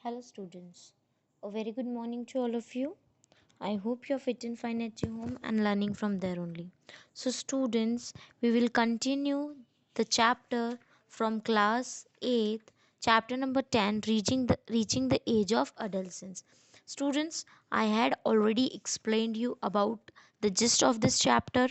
Hello students, a very good morning to all of you. I hope you're fit and fine at your home and learning from there only. So students, we will continue the chapter from class 8th, chapter number 10, reaching the age of adolescence. Students, I had already explained you about the gist of this chapter.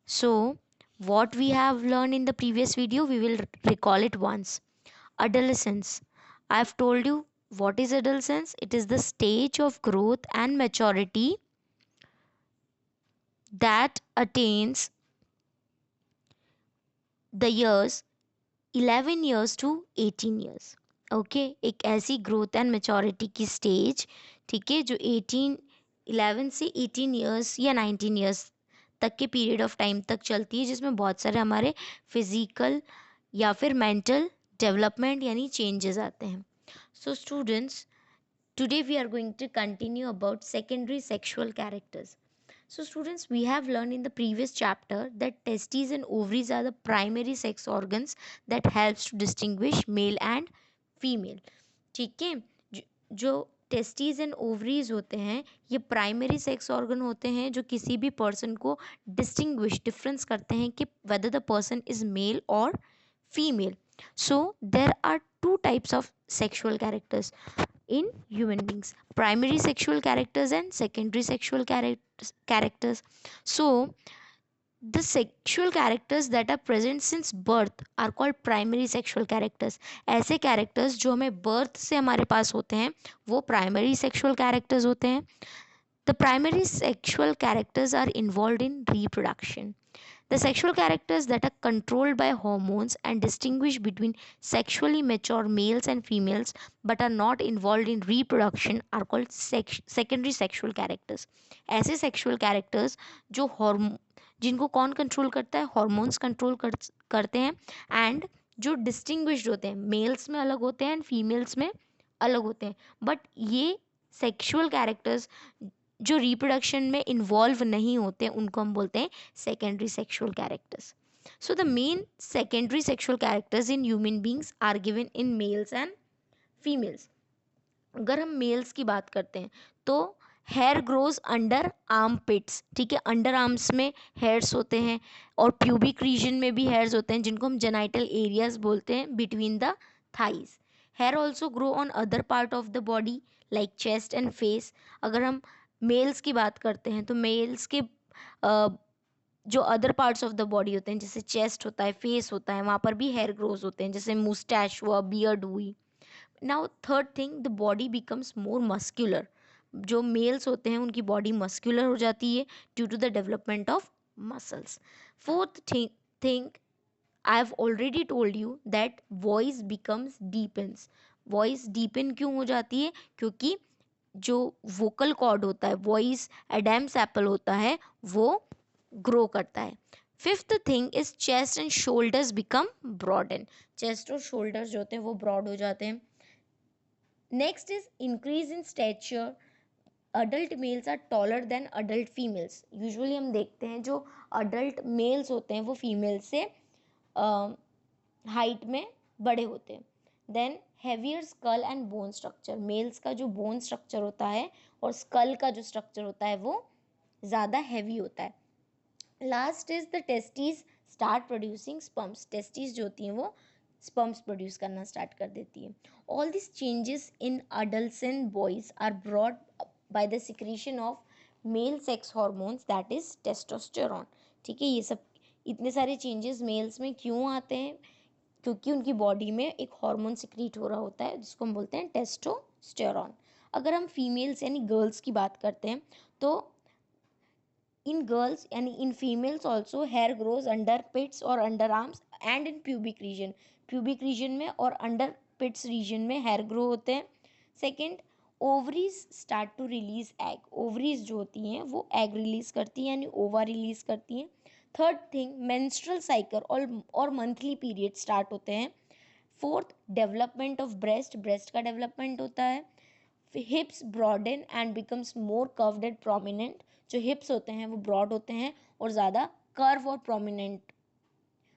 So, what we have learned in the previous video, we will recall it once. Adolescence. I have told you what is adolescence. It is the stage of growth and maturity that attains the years 11 years to 18 years. Okay एक ऐसी growth and maturity की stage, ठीक है, जो 11 से 18 years या 19 years तक के पीरियड ऑफ टाइम तक चलती है, जिसमें बहुत सारे हमारे फिजिकल या फिर मेंटल डेवलपमेंट यानी चेंजेस आते हैं. So students, today we are going to continue about secondary sexual characters. So students, we have learned in the previous chapter that testes and ovaries are the primary sex organs that helps to distinguish male and female. ठीक है, जो testes and ovaries होते हैं ये primary sex organ होते हैं जो किसी भी पर्सन को डिफरेंस करते हैं कि whether the person is male और female. So there are two types of sexual characters in human beings: primary sexual characters and secondary sexual characters. So the sexual characters that are present since birth are called primary sexual characters. ऐसे characters जो हमें birth से हमारे पास होते हैं वो primary sexual characters होते हैं. The primary sexual characters are involved in reproduction. The sexual characters that are controlled by hormones and distinguish between sexually mature males and females but are not involved in reproduction are called secondary sexual characters. ऐसे sexual characters जो जिनको कौन control करता है, hormones control करते हैं, and जो distinguished होते हैं, मेल्स में अलग होते हैं एंड फीमेल्स में अलग होते हैं. बट ये सेक्सुअल कैरेक्टर्स जो रिप्रोडक्शन में इन्वॉल्व नहीं होते उनको हम बोलते हैं secondary sexual characters. So the main secondary sexual characters in human beings are given in males and females. अगर हम मेल्स की बात करते हैं तो hair grows under arm pits. ठीक है, अंडर आर्म्स में हेयर्स होते हैं और प्यूबिक रीजन में भी हेयर्स होते हैं जिनको हम जेनाइटल एरियाज बोलते हैं between the thighs. Hair also grow on other part of the body like chest and face. अगर हम मेल्स की बात करते हैं तो मेल्स के जो other parts of the body होते हैं जैसे चेस्ट होता है, फेस होता है, वहाँ पर भी हेयर ग्रोज होते हैं, जैसे मुस्टैच हुआ, बियर्ड हुई. Now third thing, the body becomes more muscular. जो मेल्स होते हैं उनकी बॉडी मस्क्यूलर हो जाती है due to the development of muscles. Fourth thing, I have already told you that voice becomes deepens. Voice deepen क्यों हो जाती है? क्योंकि जो वोकल कॉर्ड होता है, वॉइस एडम्स एप्पल होता है, वो ग्रो करता है. Fifth thing is chest and shoulders become broaden. Chest और शोल्डर्स जो होते हैं वो ब्रॉड हो जाते हैं. Next is increase in stature. Adult males are taller than adult females. Usually हम देखते हैं जो अडल्ट मेल्स होते हैं वो फीमेल से हाइट में बड़े होते हैं. Then heavier skull and bone structure. Males का जो बोन स्ट्रक्चर होता है और स्कल का जो स्ट्रक्चर होता है वो ज़्यादा हैवी होता है. Last is the testes start producing sperms. Testes जो होती हैं वो स्पर्म्स प्रोड्यूस करना स्टार्ट कर देती है. All this changes in adolescent boys are brought by the secretion of male sex hormones that is testosterone. ठीक है, ये सब इतने सारे चेंजेस मेल्स में क्यों आते हैं? क्योंकि उनकी बॉडी में एक हार्मोन सिक्रीट हो रहा होता है जिसको हम बोलते हैं टेस्टोस्टेरोन. अगर हम फीमेल्स यानी गर्ल्स की बात करते हैं तो इन गर्ल्स यानी in females also hair grows under pits और under arms and in pubic region. Pubic region में और अंडर पिट्स रीजन में हेयर ग्रो होते हैं. Second, ovaries start to release egg. Ovaries जो होती हैं वो एग रिलीज करती हैं यानी ओवा रिलीज करती हैं. थर्ड थिंग, मेंस्ट्रुअल साइकिल और मंथली पीरियड स्टार्ट होते हैं. Fourth, development of breast. Breast का डेवलपमेंट होता है. Hips broaden and becomes more curved and prominent. जो हिप्स होते हैं वो ब्रॉड होते हैं और ज़्यादा कर्व और प्रोमिनेंट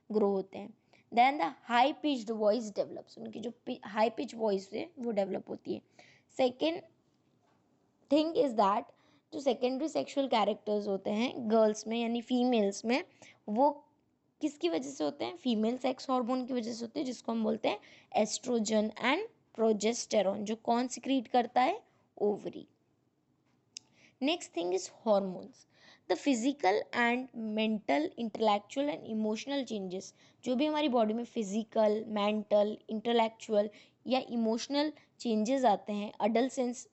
ग्रो होते हैं. Then the high pitched voice develops, उनकी जो हाई पिच वॉइस है वो डेवलप होती है। सेकेंड थिंग इज दैट जो सेकेंडरी सेक्सुअल कैरेक्टर्स होते हैं गर्ल्स में यानी फीमेल्स में, वो किसकी वजह से होते हैं? फीमेल सेक्स हार्मोन की वजह से होते हैं, जिसको हम बोलते हैं एस्ट्रोजन एंड प्रोजेस्टेरॉन, जो कौन सिक्रीट करता है? Ovary. Next thing is hormones. The physical and mental, intellectual and emotional changes, जो भी हमारी बॉडी में फिजिकल, मेंटल, इंटेलेक्चुअल या इमोशनल चेंजेस आते हैं अडल्ट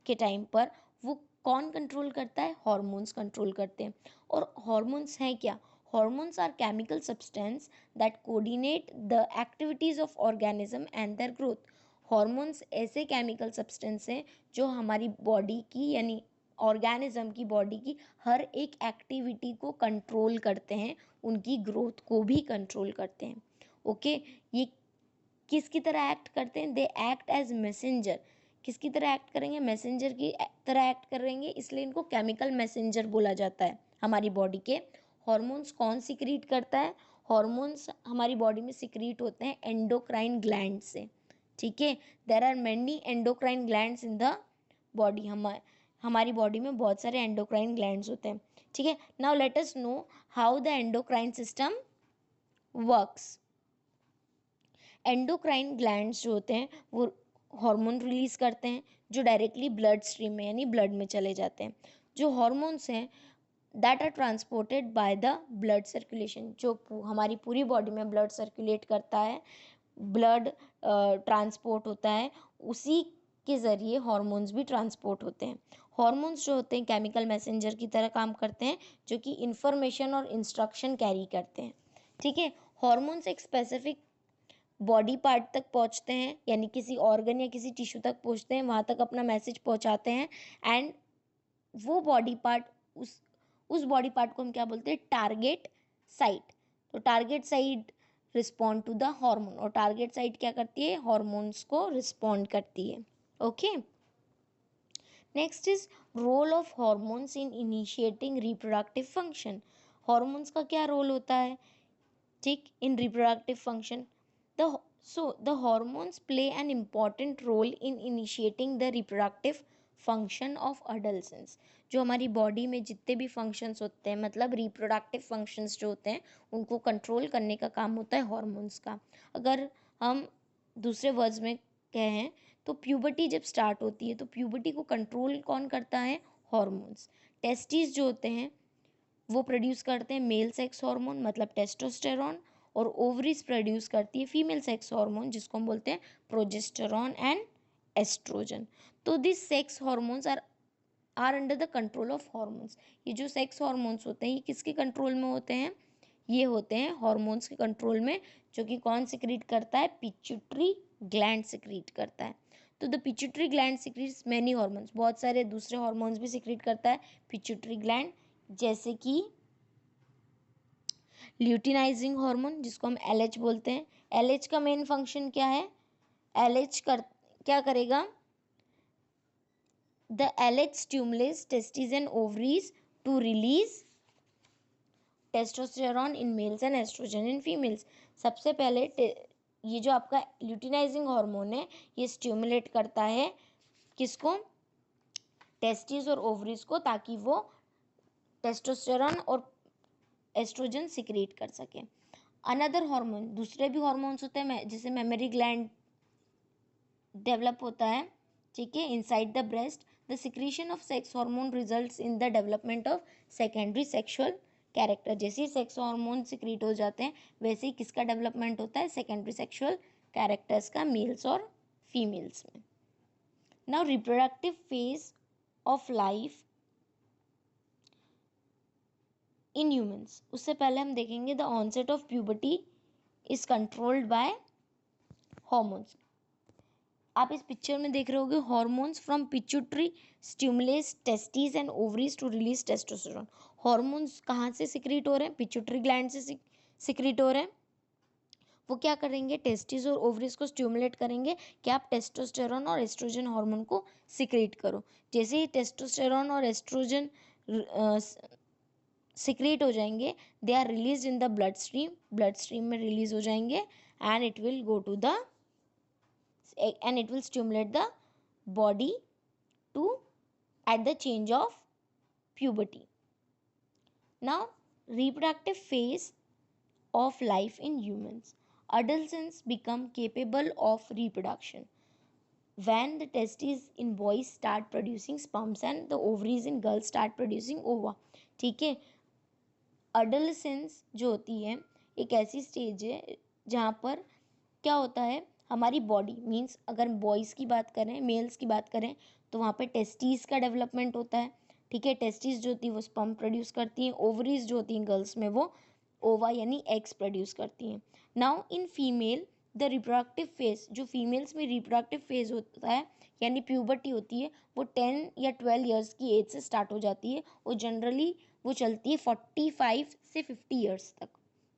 के टाइम पर, वो कौन कंट्रोल करता है? हॉर्मोन्स कंट्रोल करते हैं। और हॉर्मोन्स हैं क्या? Hormones are chemical substance that coordinate the activities of organism and their growth. Hormones ऐसे केमिकल सब्सटेंस हैं जो हमारी बॉडी की यानी ऑर्गेनिज्म की बॉडी की हर एक एक्टिविटी को कंट्रोल करते हैं, उनकी ग्रोथ को भी कंट्रोल करते हैं। ओके, ये किसकी तरह एक्ट करते हैं? They act as messenger. किसकी तरह एक्ट करेंगे? मैसेंजर की तरह एक्ट करेंगे, इसलिए इनको केमिकल मैसेंजर बोला जाता है हमारी बॉडी के। हॉर्मोन्स कौन सिक्रीट करता है? हॉर्मोन्स हमारी बॉडी में सिक्रीट होते हैं एंडोक्राइन ग्लैंड से। ठीक है, there are many endocrine glands in the body. हमारी बॉडी में बहुत सारे एंडोक्राइन ग्लैंड्स होते हैं। ठीक है, now let us know how the endocrine system works. Endocrine glands जो होते हैं वो हार्मोन रिलीज करते हैं जो डायरेक्टली ब्लड स्ट्रीम में यानी ब्लड में चले जाते हैं। जो हार्मोन्स हैं that are transported by the blood circulation, जो हमारी पूरी बॉडी में ब्लड सर्कुलेट करता है, ब्लड ट्रांसपोर्ट होता है, उसी के ज़रिए हॉर्मोन्स भी ट्रांसपोर्ट होते हैं। हॉर्मोन्स जो होते हैं केमिकल मैसेंजर की तरह काम करते हैं, जो कि इंफॉर्मेशन और इंस्ट्रक्शन कैरी करते हैं। ठीक है, हॉर्मोन्स एक स्पेसिफिक बॉडी पार्ट तक पहुंचते हैं, यानी किसी ऑर्गन या किसी टिश्यू तक पहुंचते हैं, वहां तक अपना मैसेज पहुंचाते हैं। एंड वो बॉडी पार्ट, उस बॉडी पार्ट को हम क्या बोलते हैं? Target site. तो target site respond to the hormone, और टारगेट साइट क्या करती है? हॉर्मोन्स को रिस्पॉन्ड करती है। Okay, next is role of hormones in initiating reproductive function. Hormones का क्या रोल होता है? ठीक, in reproductive function, the hormones play an important role in initiating the reproductive function of adolescents। जो हमारी बॉडी में जितने भी फंक्शंस होते हैं, मतलब रिप्रोडक्टिव फंक्शंस जो होते हैं, उनको कंट्रोल करने का काम होता है हॉर्मोन्स का। अगर हम दूसरे वर्ड्स में कहें तो प्यूबर्टी जब स्टार्ट होती है तो प्यूबर्टी को कंट्रोल कौन करता है? हॉर्मोन्स। टेस्टिस जो होते हैं वो प्रोड्यूस करते हैं मेल सेक्स हार्मोन मतलब टेस्टोस्टेरॉन, और ओवरीज प्रोड्यूस करती है फीमेल सेक्स हार्मोन जिसको हम बोलते हैं प्रोजेस्टेरॉन एंड एस्ट्रोजन। तो this sex hormones are under the control of hormones. ये जो सेक्स हार्मोन्स होते हैं ये किसके कंट्रोल में होते हैं? ये होते हैं हार्मोन्स के कंट्रोल में, जो कि कौन सिक्रीट करता है? पिट्यूटरी ग्लैंड सिक्रीट करता है। तो the pituitary gland secretes many hormones, बहुत सारे दूसरे हार्मोन्स भी सिक्रीट करता है पिट्यूटरी ग्लैंड, जैसे कि ल्यूटिनाइजिंग हार्मोन जिसको हम एलएच बोलते हैं। एलएच का मेन फंक्शन क्या है? एलएच क्या करेगा? The LH stimulates testis and ovaries to release testosterone in males and oestrogen in females. सबसे पहले ये जो आपका ल्यूटिनाइजिंग हार्मोन है ये स्टिमुलेट करता है किसको? टेस्टिस और ओवरीज को, ताकि वो टेस्टोस्टेरॉन और एस्ट्रोजन सिक्रीट कर सके। अनदर हार्मोन, दूसरे भी हार्मोन्स होते हैं जैसे मेमोरी ग्लैंड डेवलप होता है, ठीक है, inside the breast. The secretion of sex hormone results in the development of secondary sexual character. जैसे ही सेक्स हार्मोन सिक्रीट हो जाते हैं वैसे ही किसका डेवलपमेंट होता है? सेकेंडरी सेक्सुअल कैरेक्टर्स का, मेल्स और फीमेल्स में। Now reproductive phase of life in humans, उससे पहले हम देखेंगे the onset of puberty is controlled by hormones. आप इस पिक्चर में देख रहे होगे hormones from pituitary stimulates testis and ovaries to release testosterone. Hormones कहाँ से सिक्रीट हो रहे हैं? पिट्यूटरी ग्लैंड से सिक्रीट हो रहे हैं। वो क्या करेंगे? टेस्टिस और ओवरीज को स्टिमुलेट करेंगे कि आप टेस्टोस्टेरॉन और एस्ट्रोजन हार्मोन को सिक्रीट करो। जैसे ही टेस्टोस्टेरॉन और एस्ट्रोजन सिक्रेट हो जाएंगे, they are release in the blood stream में रिलीज हो जाएंगे, and it will go to the and it will stimulate the body to at the change of puberty. Now, reproductive phase of life in humans. Adolescents become capable of reproduction when the testes in boys start producing sperms and the ovaries in girls start producing ova. ठीक है, adolescence जो होती है एक ऐसी stage है जहाँ पर क्या होता है, हमारी बॉडी मीन्स अगर बॉयज़ की बात करें, मेल्स की बात करें, तो वहाँ पे टेस्टीज़ का डेवलपमेंट होता है। ठीक है, टेस्टीज़ जो होती है वो स्पर्म प्रोड्यूस करती हैं, ओवरीज जो होती हैं गर्ल्स में वो ओवा यानी एग्स प्रोड्यूस करती हैं। Now in female the reproductive phase, जो फीमेल्स में रिप्रोडक्टिव फेज होता है यानी प्यूबर्टी होती है, वो 10 या 12 ईयर्स की एज से स्टार्ट हो जाती है और जनरली वो चलती है 45 से 50 ईयर्स तक।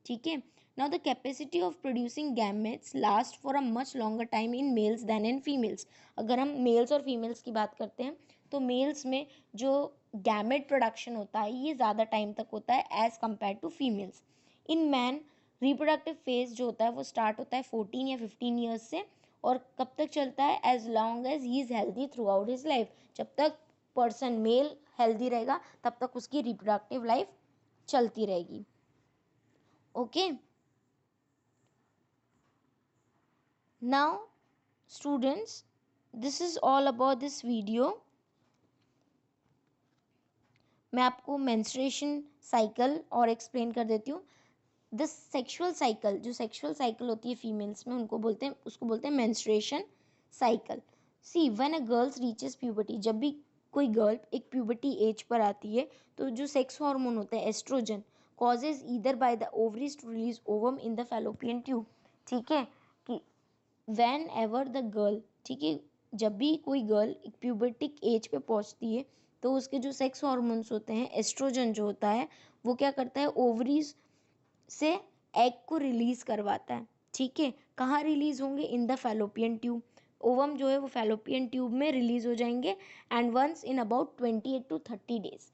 ठीक है, now the capacity of producing gametes last for a much longer time in males than in females. अगर हम मेल्स और फीमेल्स की बात करते हैं तो मेल्स में जो गैमेट प्रोडक्शन होता है ये ज़्यादा टाइम तक होता है as compare to females. In man reproductive phase जो होता है वो स्टार्ट होता है 14 या 15 ईयर्स से और कब तक चलता है, as long as he is healthy throughout his life. जब तक पर्सन मेल हेल्दी रहेगा तब तक उसकी रिप्रोडक्टिव लाइफ चलती रहेगी। Okay, now students, this is all about this video. मैं आपको मेंस्ट्रुएशन साइकिल और एक्सप्लेन कर देती हूँ। द सेक्सुअल साइकिल, जो सेक्सुअल साइकिल होती है फीमेल्स में उसको बोलते हैं menstruation cycle. See when a girls reaches puberty, जब भी कोई गर्ल एक प्यूबर्टी एज पर आती है तो जो सेक्स हार्मोन होता है oestrogen causes either by the ovaries to release ovum in the fallopian tube. ठीक है, कि वैन एवर द गर्ल, ठीक है, जब भी कोई गर्ल एक प्यूबर्टिक एज पे पहुंचती है तो उसके जो सेक्स हार्मोन्स होते हैं एस्ट्रोजन जो होता है वो क्या करता है, ओवरीज से एग को रिलीज करवाता है। ठीक है, कहाँ रिलीज होंगे, in the fallopian tube. Ovum जो है वो फैलोपियन ट्यूब में रिलीज हो जाएंगे and once in about 28 to 30 days.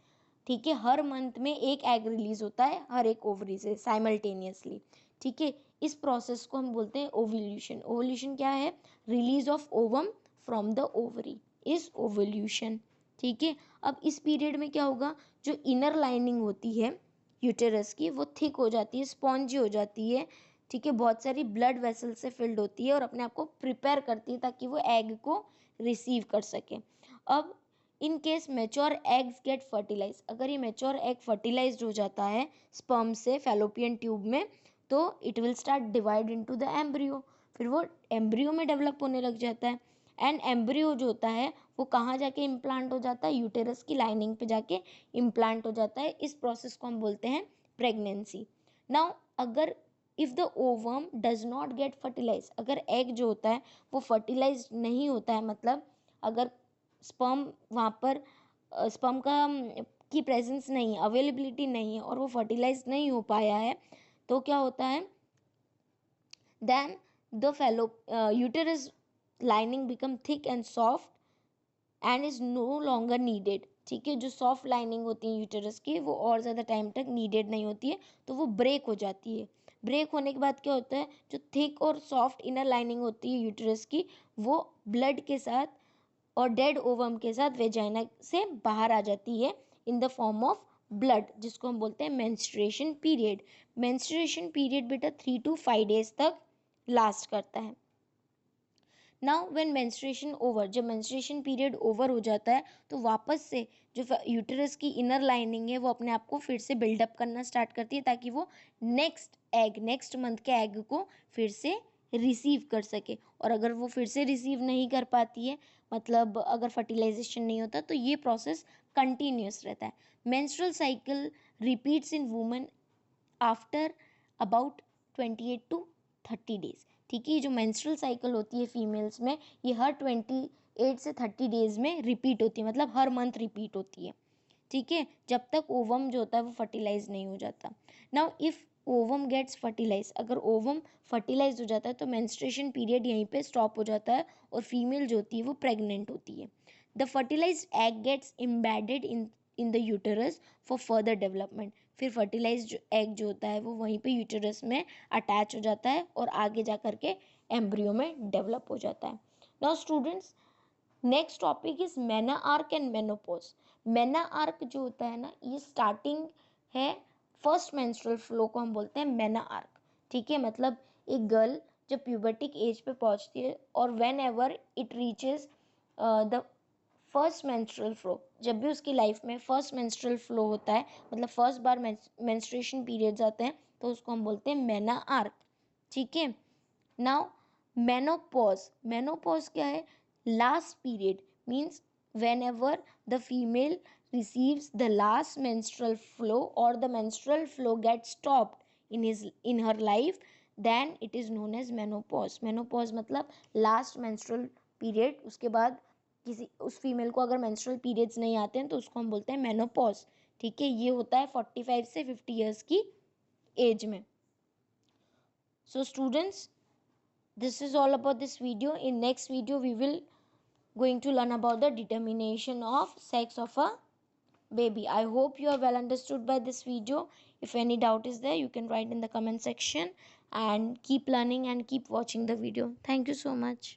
ठीक है, हर मंथ में एक एग रिलीज होता है हर एक ओवरी से साइमल्टेनियसली। ठीक है, इस प्रोसेस को हम बोलते हैं ओव्यूलेशन। ओव्यूलेशन क्या है, release of ovum from the ovary is ovulation. ठीक है, अब इस पीरियड में क्या होगा, जो इनर लाइनिंग होती है यूटेरस की वो थिक हो जाती है, स्पॉन्जी हो जाती है। ठीक है, बहुत सारी ब्लड वेसल से फिल्ड होती है और अपने आप को प्रिपेयर करती है ताकि वो एग को रिसीव कर सके। अब in case mature eggs get fertilize, अगर ये मेच्योर एग फर्टिलाइज्ड हो जाता है स्पर्म से फैलोपियन ट्यूब में तो it will start divide into the embryo, फिर वो एम्ब्रियो में डेवलप होने लग जाता है। एंड एम्ब्रियो जो होता है वो कहाँ जाके इम्प्लांट हो जाता है, यूटेरस की लाइनिंग पे जाके इम्प्लांट हो जाता है। इस प्रोसेस को हम बोलते हैं प्रेगनेंसी। नाउ अगर if the ovum does not get fertilize, अगर एग जो होता है वो फर्टिलाइज नहीं होता है, मतलब अगर स्पर्म वहाँ पर स्पर्म का की प्रेजेंस नहीं, अवेलेबिलिटी नहीं है और वो फर्टिलाइज नहीं हो पाया है, तो क्या होता है, then the fellow uterus lining become thick and soft and is no longer needed. ठीक है, जो सॉफ्ट लाइनिंग होती है यूटेरस की वो और ज़्यादा टाइम तक नीडेड नहीं होती है तो वो ब्रेक हो जाती है। ब्रेक होने के बाद क्या होता है, जो थिक और सॉफ्ट इनर लाइनिंग होती है यूटेरस की वो ब्लड के साथ और डेड ओवम के साथ वेजाइना से बाहर आ जाती है in the form of blood, जिसको हम बोलते हैं मेंस्ट्रुएशन पीरियड। मेंस्ट्रुएशन पीरियड बेटा 3 to 5 डेज तक लास्ट करता है। नाउ व्हेन मेंस्ट्रुएशन ओवर, जब मेंस्ट्रुएशन पीरियड ओवर हो जाता है तो वापस से जो यूटेरस की इनर लाइनिंग है वो अपने आप को फिर से बिल्डअप करना स्टार्ट करती है ताकि वो नेक्स्ट मंथ के एग को फिर से रिसीव कर सके। और अगर वो फिर से रिसीव नहीं कर पाती है, मतलब अगर फर्टिलाइजेशन नहीं होता, तो ये प्रोसेस कंटिन्यूस रहता है। Menstrual cycle repeats in women after about 28 to 30 days. ठीक है, ये जो मेंस्ट्रुअल साइकिल होती है फीमेल्स में ये हर 28 से 30 डेज में रिपीट होती है, मतलब हर मंथ रिपीट होती है। ठीक है, जब तक ओवम जो होता है वो फर्टिलाइज नहीं हो जाता। Now if ovum gets fertilize, अगर ओवम फर्टिलाइज हो जाता है तो मेंस्ट्रुएशन पीरियड यहीं पे स्टॉप हो जाता है और फीमेल जो होती है वो प्रेग्नेंट होती है। The fertilized egg gets embedded in the uterus for further development. फिर फर्टिलाइज्ड एग जो होता है वो वहीं पे यूटेरस में अटैच हो जाता है और आगे जा करके एम्ब्रियो में डेवलप हो जाता है। Now students, next topic is मेना आर्क एंड मेनोपॉज। मेना आर्क जो होता है ना, ये स्टार्टिंग है फर्स्ट मेंस्ट्रुअल फ्लो को हम बोलते हैं मेना आर्क। ठीक है, मतलब एक गर्ल जब प्यूबर्टिक एज पे पहुंचती है और when ever it reaches the first menstrual flow, जब भी उसकी लाइफ में फर्स्ट मेंस्ट्रुअल फ्लो होता है, मतलब फर्स्ट बार मेंस्ट्रुएशन पीरियड्स आते हैं, तो उसको हम बोलते हैं मेना आर्क। ठीक है, नाउ मेनोपॉज। मेनोपॉज क्या है? Last period means when ever the female receives the last menstrual flow or the menstrual flow gets stopped in her life, then it is known as menopause. menopause मतलब last menstrual period, उसके बाद किसी उस female को अगर menstrual periods नहीं आते हैं तो उसको हम बोलते हैं menopause। ठीक है, ये होता है 45 से 50 ईयर्स की एज में। So students, this is all about this video. In next video we will going to learn about the determination of sex of a baby. I hope you are well understood by this video. If any doubt is there, you can write in the comment section, and keep learning and keep watching the video. Thank you so much.